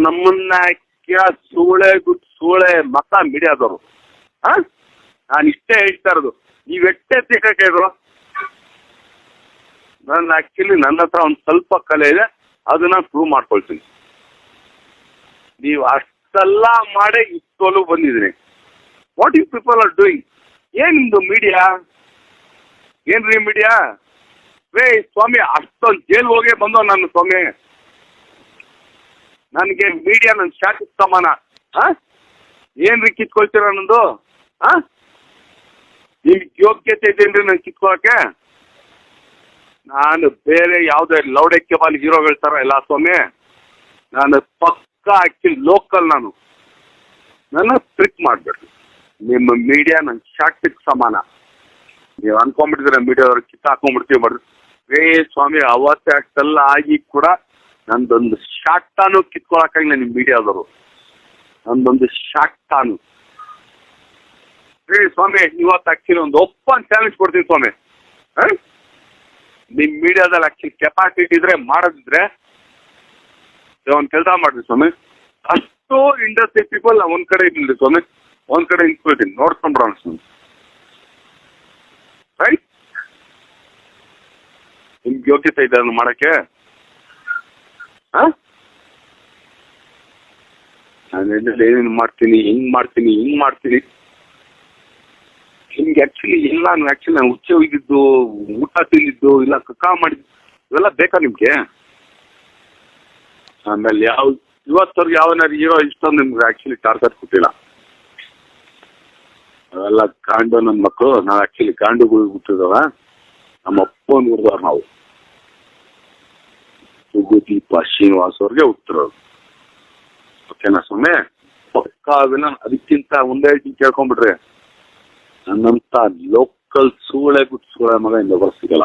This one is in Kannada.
ನಮ್ಮನ್ನ ಸೂಳೆ ಸೂಳೆ ಮತ ಮೀಡಿಯಾದವರು. ನಾನು ಇಷ್ಟೇ ಹೇಳ್ತಾ ಇರೋದು, ನೀವು ಎಷ್ಟೇ ಸಿಕ್ಕಕ್ಕೆ ಇದ್ರು. ನಾನು ಆಕ್ಚುಲಿ ನನ್ನ ಹತ್ರ ಒಂದು ಸ್ವಲ್ಪ ಕಲೆ ಇದೆ, ಅದನ್ನ ಪ್ರೂವ್ ಮಾಡ್ಕೊಳ್ತೀನಿ. ನೀವು ಅಷ್ಟೆಲ್ಲ ಮಾಡೇ ಇಷ್ಟೊಲು ಬಂದಿದ್ದೀನಿ. What you people are doing? ಏನ್ ನಿಮ್ದು ಮೀಡಿಯಾ? ಏನ್ರಿ ಮೀಡಿಯಾ? ರೇ ಸ್ವಾಮಿ, ಅಷ್ಟೊಂದು ಜೈಲ್ ಹೋಗೇ ಬಂದೋ ನಾನು ಸ್ವಾಮಿ. ನನಗೆ ಮೀಡಿಯಾ ನನ್ನ ಶಾಖ ಸಮಾನ. ಏನ್ರಿ ಕಿತ್ಕೊಳ್ತೀರ ನಂದು? ನಿಮ್ಗೆ ಯೋಗ್ಯತೆ ಇದೇನ್ರಿ ನಾನು ಕಿತ್ಕೊಳಕ್ಕೆ? ನಾನು ಬೇರೆ ಯಾವುದೇ ಲೌಡಕ್ಕೆ ಬಾಲ್ ಹೀರೋಗಳ ಥರ ಇಲ್ಲ ಸ್ವಾಮಿ. ನಾನು ಪಕ್ಕ ಆಕ್ಚುಲಿ ಲೋಕಲ್. ನನ್ನ ಟ್ರಿಕ್ ಮಾಡಬೇಡ್ರಿ. ನಿಮ್ಮ ಮೀಡಿಯಾ ನನ್ನ ಶಾಕ್ಟಿಗೆ ಸಮಾನ. ನೀವು ಅನ್ಕೊಂಡ್ಬಿಟ್ಟಿದ್ರೆ ಮೀಡಿಯಾದವ್ರು ಕಿತ್ತಾಕೊಂಡ್ಬಿಡ್ತೀವಿ ಮಾಡ್ರಿ. ರೇ ಸ್ವಾಮಿ, ಅವತ್ತೇ ಅಷ್ಟೆಲ್ಲ ಆಗಿ ಕೂಡ ನಂದೊಂದು ಶಾಕ್ಟಾನು ಕಿತ್ಕೊಳಕ್ಕಾಗಿಲ್ಲ ನಿಮ್ಮ ಮೀಡಿಯಾದವರು. ನಂದೊಂದು ಶಾಕ್ಟಾನು. ರೇ ಸ್ವಾಮಿ, ಇವತ್ತು ಆಕ್ಚುಲಿ ಒಂದು ಓಪನ್ ಚಾಲೆಂಜ್ ಕೊಡ್ತೀನಿ ಸ್ವಾಮಿ. ನಿಮ್ಮ ಮೀಡಿಯಾದಲ್ಲಿ ಆಕ್ಚುಲಿ ಕೆಪಾಸಿಟಿ ಇದ್ರೆ ಮಾಡೋದಿದ್ರೆ ಒಂದು ಕೆಲಸ ಮಾಡ್ರಿ ಸ್ವಾಮಿ. ಅಷ್ಟು ಇಂಡಸ್ಟ್ರಿ ಪೀಪಲ್ ಒಂದ್ ಕಡೆ ಇರ್ಲಿ ಸ್ವಾಮಿ, ಒಂದ್ ಕಡೆ ನಿಂತ್ಕೊಳ್ತೀನಿ, ನೋಡ್ಕೊಂಡ್ಬಿಡೋಣ ಸ್ವಾಮಿ. ರೈಟ್? ನಿಮ್ಗೆ ಯೋಗ್ಯತೆ ಇದೆ ಅದನ್ನು ಮಾಡಕ್ಕೆ? ನಾನು ಏನೇನು ಮಾಡ್ತೀನಿ, ಹಿಂಗ್ ಮಾಡ್ತೀನಿ. ನಿಮ್ಗೆ ಆಕ್ಚುಲಿ ಇಲ್ಲ, ನಾನು ಹುಚ್ಚೆ ಹೋಗಿದ್ದು, ಊಟ ತಿಂದಿದ್ದು, ಇಲ್ಲ ಕಕ್ಕ ಮಾಡಿದ್ದು, ಇವೆಲ್ಲ ಬೇಕಾ ನಿಮ್ಗೆ? ಆಮೇಲೆ ಇವತ್ತವ್ರಿಗೆ ಯಾವನಾರು ಹೀರೋ ಇಷ್ಟೊಂದು ನಿಮ್ಗೆ ಆಕ್ಚುಲಿ ಟಾರ್ಗೆಟ್ ಕೊಟ್ಟಿಲ್ಲ. ಅವೆಲ್ಲ ಕಾಂಡು ನನ್ನ ಮಕ್ಕಳು. ನಾವು ಆಕ್ಚುಲಿ ಕಾಂಡುಗಳು ಹುಟ್ಟಿದವ, ನಮ್ಮ ಅಪ್ಪನ ಹುಡ್ದವ್ರು ನಾವು. ಸುಗುದೀಪ ಶ್ರೀನಿವಾಸ್ ಅವ್ರಿಗೆ ಹುಟ್ಟಿರೋದು. ಓಕೆನಾ ಸ್ವಾಮಿ? ಪಕ್ಕ ಅದನ್ನ ಅದಕ್ಕಿಂತ ಒಂದೇ ಕೇಳ್ಕೊಂಡ್ಬಿಟ್ರೆ ನನ್ನಂತ ಲೋಕಲ್ ಸೂಳೆ ಮಗ ಇನ್ನೊಬ್ಬರು ಸಿಗಲ್ಲ.